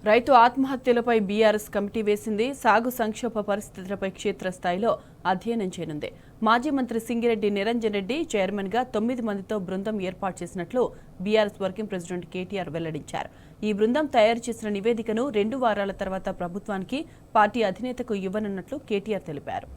రైతు ఆత్మహత్యలపై BRS committee వేసింది. సాగు సంక్షోభ పరిస్థితులపై క్షేత్రస్థాయిలో అధ్యయనం చేయనుంది. మాజీ మంత్రి సింగిరెడ్డి నిరంజన్ రెడ్డి చైర్మన్ గా 9 మందితో బృందం ఏర్పాటు చేసినట్లు బీఆర్ఎస్ వర్కింగ్ ప్రెసిడెంట్ కేటీఆర్ వెల్లడించారు. ఈ బృందం తయారు చేసిన నివేదికను 2 వారాల తర్వాత ప్రభుత్వానికి పార్టీ అధినేతకు ఇవ్వనున్నట్లు కేటీఆర్ తెలిపారు.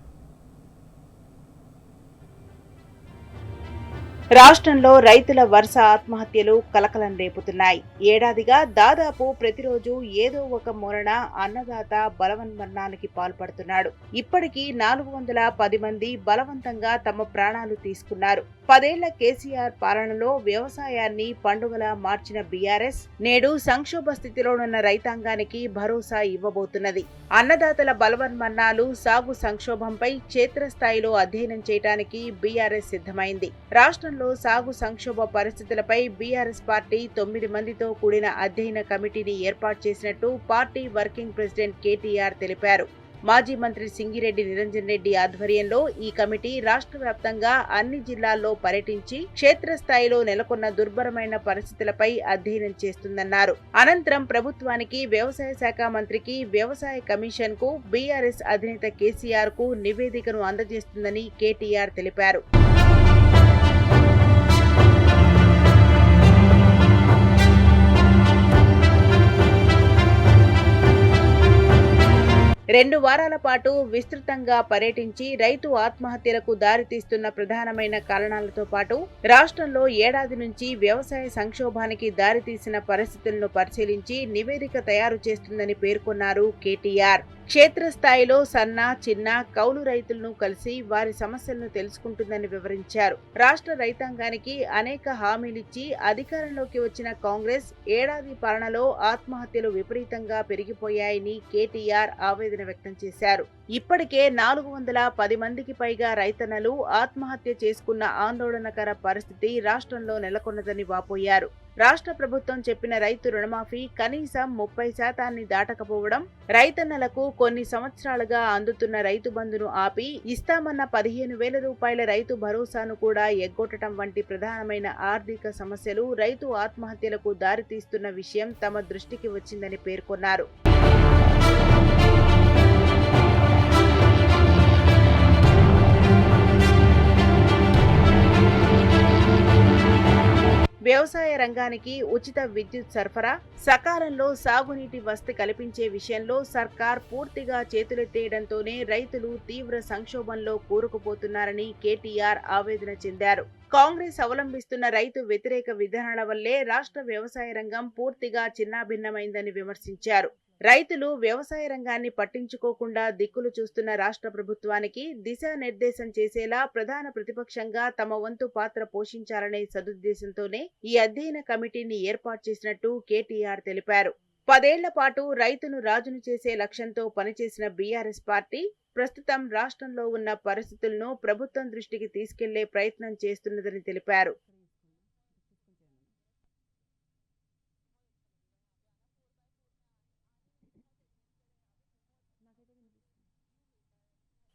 రాష్ట్రంలో రైతుల వరుస ఆత్మహత్యలు కలకలం రేపుతున్నాయి. ఏడాదిగా దాదాపు ప్రతిరోజు ఏదో ఒక మూలన అన్నదాత బలవన్మరణానికి పాల్పడుతున్నాడు. ఇప్పటికీ 410 మంది బలవంతంగా తమ ప్రాణాలు తీసుకున్నారు. 10 ఏళ్ల కేసీఆర్ పాలనలో వ్యవసాయాన్ని పండుగలా మార్చిన బీఆర్ఎస్ నేడు సంక్షోభ స్థితిలోనున్న రైతాంగానికి భరోసా ఇవ్వబోతున్నది. అన్నదాతల బలవన్మరణాలు, సాగు సంక్షోభంపై క్షేత్రస్థాయిలో అధ్యయనం చేయడానికి బీఆర్ఎస్ సిద్ధమైంది. రాష్ట్రంలో సాగు సంక్షోభ పరిస్థితులపై బీఆర్ఎస్ పార్టీ 9 మందితో కూడిన అధ్యయన కమిటీని ఏర్పాటు చేసినట్టు పార్టీ వర్కింగ్ ప్రెసిడెంట్ కేటీఆర్ తెలిపారు. మాజీ మంత్రి సింగిరెడ్డి నిరంజన్ రెడ్డి ఆధ్వర్యంలో ఈ కమిటీ రాష్ట్ర వ్యాప్తంగా అన్ని జిల్లాల్లో పర్యటించి క్షేత్రస్థాయిలో నెలకొన్న దుర్భరమైన పరిస్థితులపై అధ్యయనం చేస్తుందన్నారు. అనంతరం ప్రభుత్వానికి, వ్యవసాయ శాఖ మంత్రికి, వ్యవసాయ కమిషన్ కు బీఆర్ఎస్ అధినేత కేసీఆర్ కు నివేదికను అందజేస్తుందని కేటీఆర్ తెలిపారు. 2 వారాల పాటు విస్తృతంగా పర్యటించి రైతు ఆత్మహత్యలకు దారితీస్తున్న ప్రధానమైన కారణాలతో పాటు రాష్ట్రంలో ఏడాది నుంచి వ్యవసాయ సంక్షోభానికి దారితీసిన పరిస్థితులను పరిశీలించి నివేదిక తయారు చేస్తుందని పేర్కొన్నారు కేటీఆర్. క్షేత్రస్థాయిలో సన్న, చిన్న, కౌలు రైతులను కలిసి వారి సమస్యలను తెలుసుకుంటుందని వివరించారు. రాష్ట్ర రైతాంగానికి అనేక హామీలిచ్చి అధికారంలోకి వచ్చిన కాంగ్రెస్ ఏడాది పాలనలో ఆత్మహత్యలు విపరీతంగా పెరిగిపోయాయని కేటీఆర్ ఆవేదన వ్యక్తం చేశారు. ఇప్పటికే 410 మందికి పైగా రైతన్నలు ఆత్మహత్య చేసుకున్న ఆందోళనకర పరిస్థితి రాష్ట్రంలో నెలకొన్నదని వాపోయారు. రాష్ట్ర ప్రభుత్వం చెప్పిన రైతు రుణమాఫీ కనీసం 30% దాటకపోవడం, రైతన్నలకు కొన్ని సంవత్సరాలుగా అందుతున్న రైతు బంధును ఆపి ఇస్తామన్న 15,000 రూపాయల రైతు భరోసాను కూడా ఎగ్గొట్టడం వంటి ప్రధానమైన ఆర్థిక సమస్యలు రైతు ఆత్మహత్యలకు దారితీస్తున్న విషయం తమ దృష్టికి వచ్చిందని పేర్కొన్నారు. వ్యవసాయ రంగానికి ఉచిత విద్యుత్ సరఫరా, సకాలంలో సాగునీటి వసతి కల్పించే విషయంలో సర్కార్ పూర్తిగా చేతులెత్తేయడంతోనే రైతులు తీవ్ర సంక్షోభంలో కూరుకుపోతున్నారని కేటీఆర్ ఆవేదన చెందారు. కాంగ్రెస్ అవలంబిస్తున్న రైతు వ్యతిరేక విధానాల వల్లే రాష్ట్ర వ్యవసాయ రంగం పూర్తిగా చిన్నాభిన్నమైందని విమర్శించారు. రైతులు వ్యవసాయ రంగాన్ని పట్టించుకోకుండా దిక్కులు చూస్తున్న రాష్ట్ర ప్రభుత్వానికి దిశానిర్దేశం చేసేలా ప్రధాన ప్రతిపక్షంగా తమ వంతు పాత్ర పోషించాలనే సదుద్దేశంతోనే ఈ అధ్యయన కమిటీని ఏర్పాటు చేసినట్టు కేటీఆర్ తెలిపారు. 10 ఏళ్ల పాటు రైతును రాజును చేసే లక్ష్యంతో పనిచేసిన బీఆర్ఎస్ పార్టీ ప్రస్తుతం రాష్ట్రంలో ఉన్న పరిస్థితులను ప్రభుత్వం దృష్టికి తీసుకెళ్లే ప్రయత్నం చేస్తున్నదని తెలిపారు.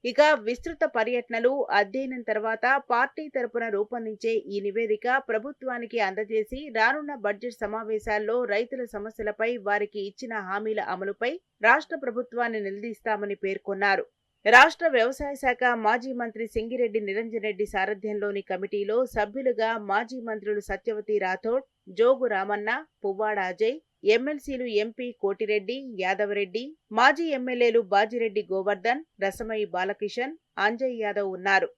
ఇక విస్తృత పర్యటనలు, అధ్యయనం తర్వాత పార్టీ తరపున రూపొందించే ఈ నివేదిక ప్రభుత్వానికి అందజేసి రానున్న బడ్జెట్ సమావేశాల్లో రైతుల సమస్యలపై వారికి ఇచ్చిన హామీల అమలుపై రాష్ట్ర ప్రభుత్వాన్ని నిలదీస్తామని పేర్కొన్నారు. రాష్ట్ర వ్యవసాయ శాఖ మాజీ మంత్రి సింగిరెడ్డి నిరంజన్ రెడ్డి సారథ్యంలోని కమిటీలో సభ్యులుగా మాజీ మంత్రులు సత్యవతి రాథోడ్, జోగు రామన్న, పువ్వాడ అజయ్, ఎమ్మెల్సీలు ఎంపీ కోటిరెడ్డి, యాదవరెడ్డి, మాజీ ఎమ్మెల్యేలు బాజిరెడ్డి గోవర్ధన్, రసమయి బాలకిషన్, అంజయ్ యాదవ్ ఉన్నారు.